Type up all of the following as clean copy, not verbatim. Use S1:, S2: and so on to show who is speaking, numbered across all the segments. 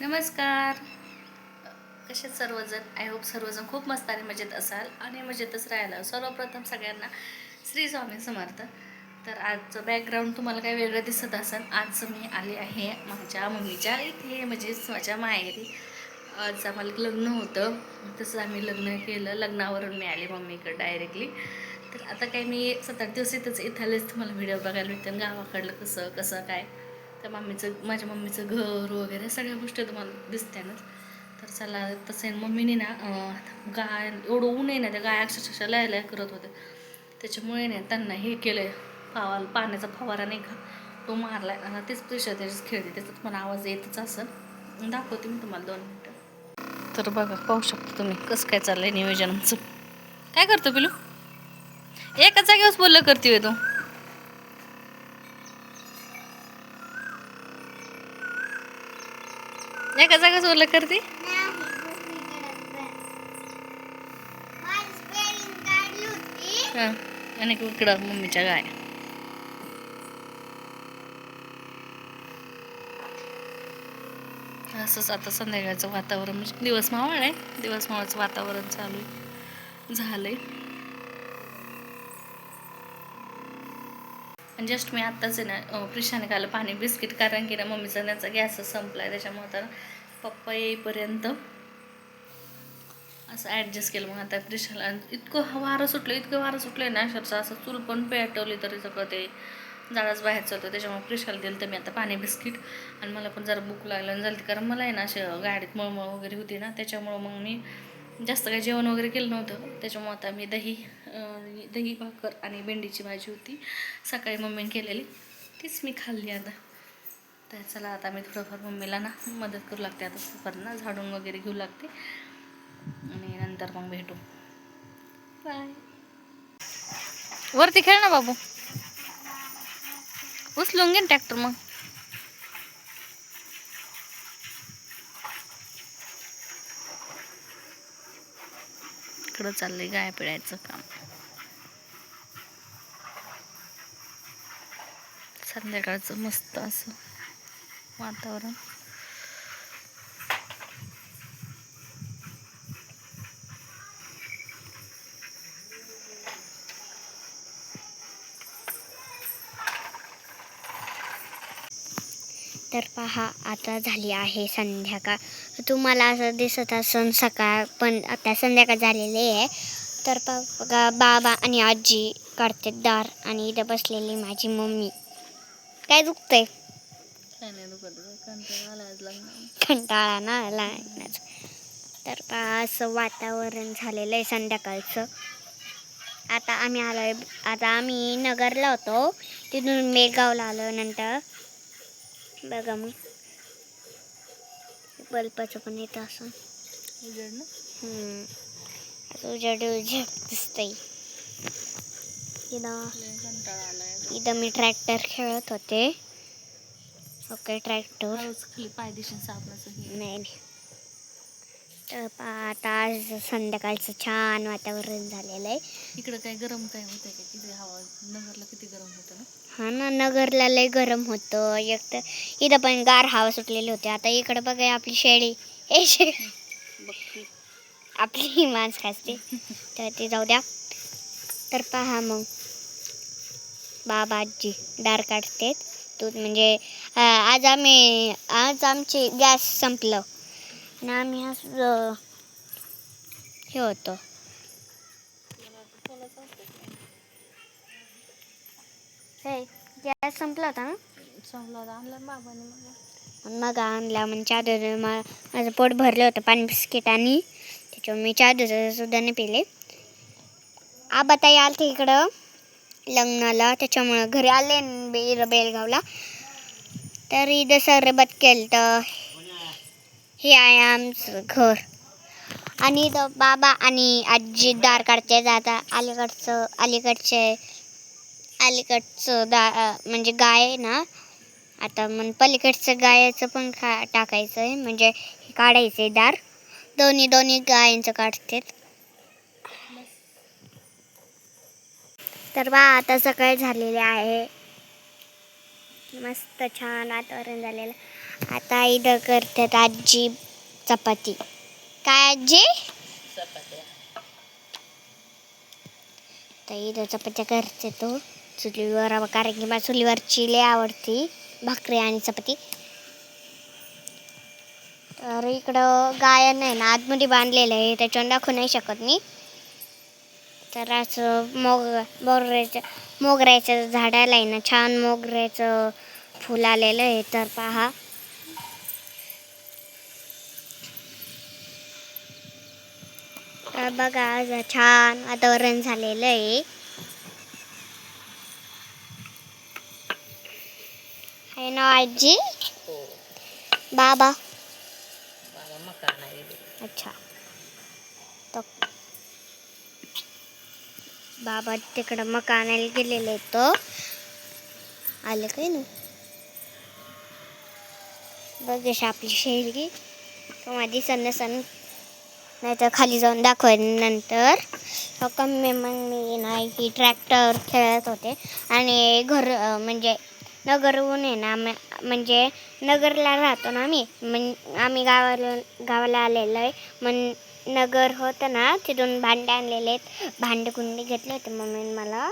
S1: नमस्कार. कसे सर्वजण? आय होप सर्वजण खूप मस्त आणि मजेत असाल आणि मजेतच राहायला. सर्वप्रथम सगळ्यांना श्री स्वामी समर्थ. तर आजचं बॅकग्राऊंड तुम्हाला काही वेगळं दिसत असेल. आज मी आले आहे माझ्या मम्मीच्या इथे, म्हणजेच माझ्या माहेरी. आज आम्हाला लग्न होतं, तसं आम्ही लग्न केलं. लग्नावरून मी आले मम्मीकडे डायरेक्टली. तर आता काही मी 7-8 दिवस इथलेच तुम्हाला व्हिडिओ बघायला भेटेल, गावाकडलं कसं कसं काय. तर माझ्या मम्मीचं घर वगैरे सगळ्या गोष्टी तुम्हाला दिसत्यानच. तर चला तसं आहे. मम्मीने ना गाय एवढं ऊन आहे ना, त्या गाय अक्षरशः लय करत होते. त्याच्यामुळे नाही त्यांना हे केलं आहे, पाण्याचा फवारा नाही का तो मारला आहे. आता तेच त्याच्यात खेळते, त्याचा तुम्हाला आवाज येतच असेल. दाखवते मी तुम्हाला 2 मिनटं. तर बघा, पाहू शकता तुम्ही कसं काय चाललं आहे नियोजन आमचं. काय करतो पिलू? एका जागेवर बोललं करते तू. एका जागेवर बोललं करते. हां, आणि इकडं मम्मीच्या गाय. असंच आता संध्याकाळचं वातावरण, म्हणजे दिवस मावळ आहे, दिवस मावळचं वातावरण चालू आहे झालंय. आणि जस्ट मी आत्ताच आहे ना प्रिशाने खाल्लं पाणी बिस्किट, कारण की ना मम्मीचा त्यांचा गॅसच संपला आहे. त्याच्यामुळे तर पप्पा येईपर्यंत असं ॲडजस्ट केलं. मग आता प्रिशाला इतकं वारं सुटलं आहे ना, अक्षरशः असं चूल पण पेटवली तरी सगळं ते जाळाच बाहेर चालतं. त्याच्यामुळे प्रिशाला दिलं तर मी आता पाणी बिस्किट. आणि मला पण जरा भूक लागलं झाली, कारण मला आहे ना असे गाडीत मळमळ वगैरे होती ना, त्याच्यामुळं मग मी जास्त काही जेवण वगैरे केलं नव्हतं. त्याच्यामुळं आता मी दही भाकर आणि भेंडीची भाजी होती सकाळी मम्मीने केलेली, तीच मी खाल्ली आता. तर चला आता मी थोडंफार मम्मीला ना मदत करू लागते. आता परत ना झाडून वगैरे घेऊ लागते आणि नंतर मग भेटू. बाय. वरती खेळ ना बाबू, उचलून घे ट्रॅक्टर. मग इकडं चाललंय गाय पिळायचं काम. संध्याकाळचं मस्त असं वातावरण.
S2: तर पहा, आता झाली आहे संध्याकाळ. तुम्हाला असं दिसत असून सकाळ, पण आता संध्याकाळ झालेली आहे. तर बघा, बाबा आणि आजी काढते दार आणि इथं बसलेली माझी मम्मी. काय दुखतंय?
S1: काय नाही दुखत, कंटाळा आला आज लग्नाला.
S2: कंटाळा ना आला. तर पहा, असं वातावरण झालेलं आहे संध्याकाळचं. आता आम्ही नगरला होतो, तिथून मेगावला आलो. नंतर बघा मग बल्बाचं पण येतं असं
S1: उजेड ना.
S2: उजेड दिसतंय.
S1: कंटाळा आलाय.
S2: इथं मी ट्रॅक्टर खेळत होते. ओके, ट्रॅक्टर
S1: हळूच खाली पाय दिशेन सापडायचं.
S2: नाही. तर आता आज संध्याकाळचं छान वातावरण झालेलं आहे.
S1: इकडं काय गरम काय होतंय का? किती हवा नगरला किती गरम होतं ना.
S2: हा ना, नगरला लय गरम होतं. एक तर इथं पण गार हवा सुटलेली होती. आता इकडं बघा, आपली शेळी
S1: बघ
S2: आपली मांस खासते. तर ते जाऊ द्या. तर पहा मग, बाबा आजी दार काढते. दूध म्हणजे आज आमचे गॅस संपलं आणि आम्ही असं हे होतं. गॅस संपला होता ना.
S1: आणला बाबाने
S2: मग आणला म्हणजे माझं पोट भरलं होतं पाणी बिस्किट, आणि त्याच्यावर मी चहा सुद्धा नाही पिले. आबाताई आलते इकडं लग्नाला, त्याच्यामुळं घरी आले बेलगावला. तर इथं सरबत केलं. तर हे आहे आमचं घर. आणि इथं बाबा आणि आजी दार काढते. आता अलीकडचं म्हणजे गाय आहे ना. आता मग पलीकडचं गायचं पण टाकायचं आहे, म्हणजे हे काढायचं आहे दार. दोन्ही गायांचं काढते. तर आता सकाळ झालेली आहे. मस्त छान वातावरण झालेलं. आता इथं करतात आजी चपाती. काय आजी? तर इथं चपात्या करते तो चुलीवर, कारण की मला चुलीवरची लय आवडती भाकरी आणि चपाती. तर इकडं गाय नाही ना आतमध्ये बांधलेलं आहे, त्याच्यावर दाखवू नाही शकत मी. तर असं मोगऱ्याच्या झाडाला आहे ना छान मोगऱ्याचं फुल आलेलं आहे. तर पहा बघा आज छान वातावरण झालेलं आहे. आहे ना आजी? बाबा अच्छा. तर बाबा तिकडं मका आणायला गेलेले तो आले काय ना बघ आपली शेळी तुम्हाला दिसन नसन, नाही तर खाली जाऊन दाखवेन नंतर. हो मी नाही की ट्रॅक्टर खेळत होते आणि म्हणजे नगरहून आहे ना म्हणजे नगरला राहतो ना आम्ही गावाला आलेलो आहे. मग नगर होतं ना तिथून भांडे आणलेले आहेत, भांडे कुंडी घेतले होते मम्मीने मला.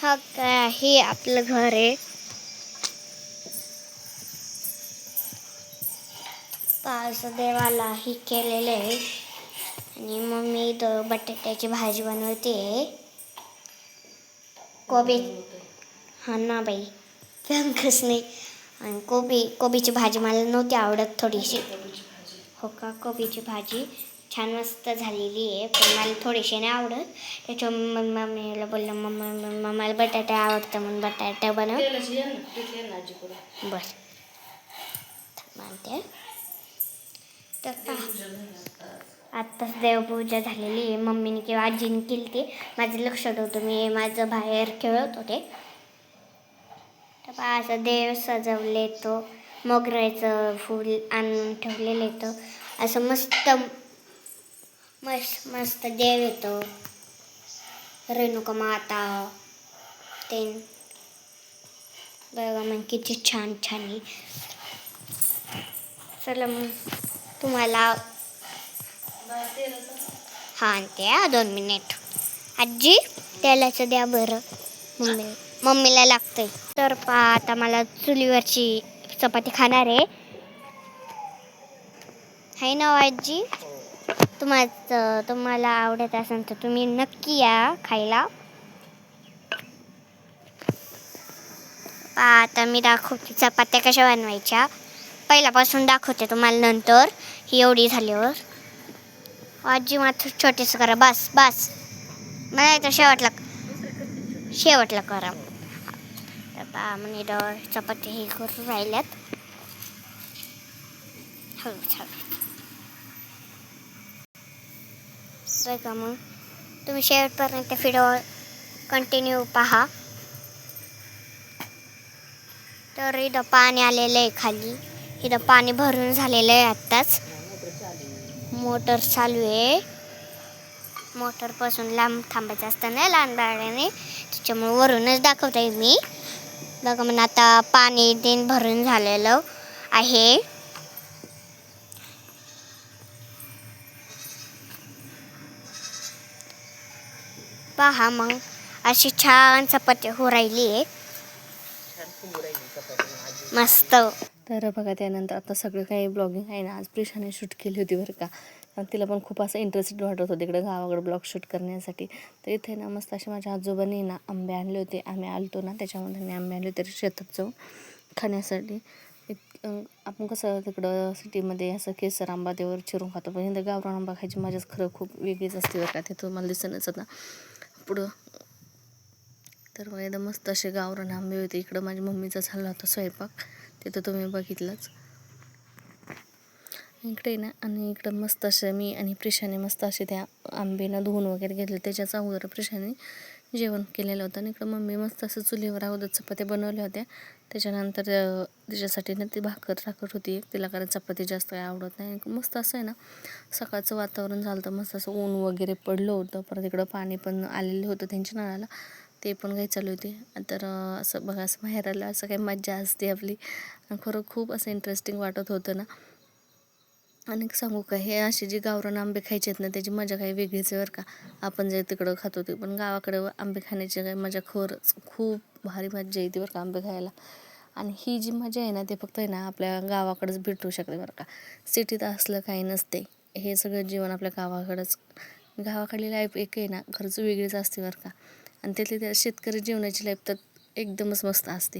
S2: हा काय हे आपलं घर आहे. पाच देवाला ही केलेलं आहे आणि मम्मी इथं बटाट्याची भाजी बनवते. कोबी हा ना बाई कसं नाही. आणि कोबीची भाजी मला नव्हती आवडत थोडीशी. हो का, कोबीची भाजी छान मस्त झालेली आहे पण मला थोडीशी नाही आवडत. त्याच्या मम्मीला बोललं मला बटाटे आवडतं म्हणून बटाटा बनव. बरं मानते. तर आत्ताच देवपूजा झालेली आहे. मम्मीने किंवा आजीने केली ती, माझं लक्षात होतं, मी माझं बाहेर खेळत होते. तर असं देव सजवले तो मोगऱ्याचं फूल आणून ठेवलेलं येतं. असं मस्त मस्त मस्त देव येतो. रेणुका माता ते बघा मग किती छान छान आहे. चला मग तुम्हाला हा द्या 2 मिनिट. आजी तेलाचं द्या बरं, मम्मीला लागतंय. तर आता मला चुलीवरची चपाती खाणार आहे ना आजी? तुम्हाला आवडत असेल तर तुम्ही नक्की या खायला. आता मी दाखवते चपात्या कशा बनवायच्या, पहिल्यापासून दाखवते तुम्हाला नंतर. ही एवढी झाल्यावर आजी मात्र छोटीच करा, बस बस मला तर शेवटला करा. तर म्हणे चपाती हे करून राहिल्यात. बघा मग तुम्ही शेवटपर्यंत व्हिडिओ कंटिन्यू पहा. तर इथं पाणी आलेलं आहे खाली, इथं पाणी भरून झालेलं आहे. आत्ताच मोटर चालू आहे. मोटरपासून लांब थांबायचं असतं ना लहान बाळाने, त्याच्यामुळे वरूनच दाखवते मी. बघा मग आता पाणी दिन भरून झालेलं आहे. पहा मग अशी छान चपाती हो राहिली आहे मस्त.
S1: तर बघा त्यानंतर आता सगळं काही ब्लॉगिंग आहे ना आज प्रिशाने शूट केली होती बरं का. तिला पण खूप असं इंटरेस्टेड वाटत होतं इकडे गावाकडे ब्लॉग शूट करण्यासाठी. तर इथे ना मस्त असे माझ्या आजोबांनी ना आंबे आणले होते. आम्ही आलतो ना त्याच्यामध्ये त्यांनी आंबे आणले होते शेतात जाऊन खाण्यासाठी. आपण कसं तिकडं सिटीमध्ये असं केसर आंबा त्यावर चिरून खातो, पण इथं गावरान आंबा खायची मजाच खरं खूप वेगळीच असते बरं का. ते तुम्हाला दिसणच आता पुढं. तर मग एकदम मस्त असे गावरान आंबे होते. इकडं माझ्या मम्मीचा झाला होता स्वयंपाक, ते तर तुम्ही बघितलंच. इकडे ना आणि इकडं मस्त असं मी आणि प्रिशाने मस्त असे त्या आंबेनं धुवून वगैरे घेतले. त्याच्याच अगोदर प्रिशाने जेवण केलेलं होतं आणि इकडं मम्मी मस्त असं चुलीवर अगोदर चपात्या बनवल्या होत्या. त्याच्यानंतर तिच्यासाठी ना ती भाकर टाकत होती तिला, कारण चपाती जास्त काही आवडत नाही. मस्त असं आहे ना सकाळचं वातावरण झालं होतं, मस्त असं ऊन वगैरे पडलं होतं. परत इकडं पाणी पण आलेलं होतं त्यांच्या नळाला. ते पण काही चालू होते. तर असं बघा, असं माहेराला असं काही मज्जा असते आपली. आणि खरं खूप असं इंटरेस्टिंग वाटत होतं ना. आणि सांगू का, हे असे जे गावरान आंबे खायचे आहेत ना, त्याची मजा काही वेगळीच आहे बरं का. आपण जे तिकडं खातो ते, पण गावाकडं आंबे खाण्याची काही मजा खरंच खूप भारी मज्जा येते बरं का आंबे खायला. आणि ही जी मजा आहे ना, ते फक्त आहे ना आपल्या गावाकडेच भेटू शकते बरं का. सिटीत असलं काही नसते. हे सगळं जीवन आपल्या गावाकडंच. गावाकडली लाईफ एक आहे ना, खरंच वेगळीच असते बरं का. आणि त्यातली त्या शेतकरी जीवनाची लाईफ तर एकदमच मस्त असते.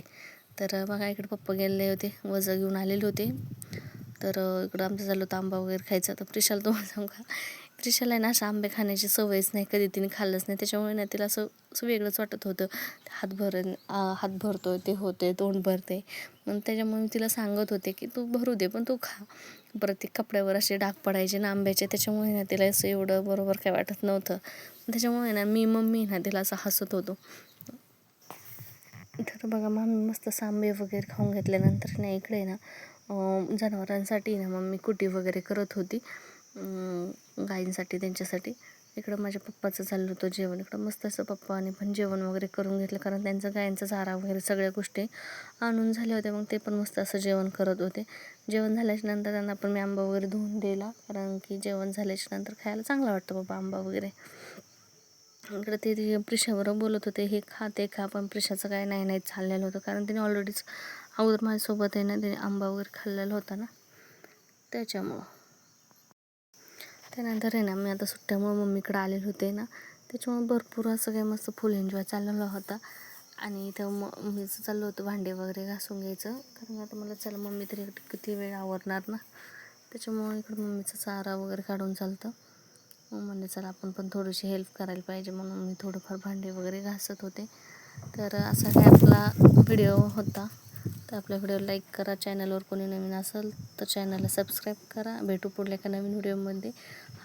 S1: तर बघा, इकडे पप्पा गेलेले होते, वजं घेऊन आलेले होते. तर इकडं आमचं चाललं होतं आंबा वगैरे खायचा. तर प्रिशाला तुम्हाला सांगू का, प्रिशाला आहे ना असं आंबे खाण्याची सवयच नाही, कधी तिने खाल्लंच नाही. त्याच्यामुळे ना तिला असं असं वेगळंच वाटत होतं. हात भरतो, ते होते, तोंड भरते. मग त्याच्यामुळे मी तिला सांगत होते की तू भरू दे, पण तू खा. परत ते कपड्यावर असे डाग पडायचे ना आंब्याचे, त्याच्यामुळे ना तिला असं एवढं बरोबर काय वाटत नव्हतं. त्याच्यामुळे ना मम्मी ना तिला असं हसत होतो. तर बघा, मम्मी मस्त आंबे वगैरे खाऊन घेतल्यानंतर ना इकडे ना जनावरांसाठी ना मम्मी कुटी वगैरे करत होती, गाईंसाठी, त्यांच्यासाठी. इकडं माझ्या पप्पाचं चाललं होतं जेवण. इकडं मस्त असं पप्पाने पण जेवण वगैरे करून घेतलं, कारण त्यांचं गायींचा चारा वगैरे सगळ्या गोष्टी आणून झाल्या होत्या. मग ते पण मस्त असं जेवण करत होते. जेवण झाल्याच्या नंतर त्यांना पण मी आंबा वगैरे धुवून दिला, कारण की जेवण झाल्याच्या नंतर खायला चांगलं वाटतं बाबा आंबा वगैरे. इकडं ते प्रिशावर बोलत होते, हे खा ते खा, पण प्रिशाचं काय नाही चाललेलं होतं, कारण तिने ऑलरेडीच अगोदर माझ्यासोबत आहे ना तिने आंबा वगैरे खाल्लेला होता ना, त्याच्यामुळं. त्यानंतर आहे ना मी आता सुट्ट्यामुळं मम्मीकडे आलेले होते ना, त्याच्यामुळे भरपूर असं काही मस्त फुल एन्जॉय चाललेला होता. आणि इथं मम्मीचं चाललं होतं भांडे वगैरे घासून घ्यायचं, कारण आता मला चला मम्मी तरी किती वेळ आवरणार ना, त्याच्यामुळे इकडं मम्मीचा चारा वगैरे काढून चालतं. मग म्हणले चला आपण पण थोडीशी हेल्प करायला पाहिजे, म्हणून मी थोडंफार भांडे वगैरे घासत होते. तर असा काय आपला व्हिडिओ होता. तर आपल्या व्हिडिओ लाईक करा, चॅनलवर कोणी नवीन असेल तर चॅनलला सबस्क्राईब करा. भेटू पुढल्या एका नवीन व्हिडिओमध्ये.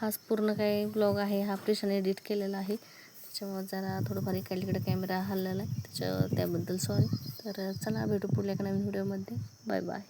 S1: हाच पूर्ण काही ब्लॉग आहे, हा प्रिशाने एडिट केलेला आहे, त्याच्यामुळे जरा थोडंफार इकडे हल्लेला आहे, त्याबद्दल सॉरी. तर चला भेटू पुढल्या एका नवीन व्हिडिओमध्ये. Bye bye.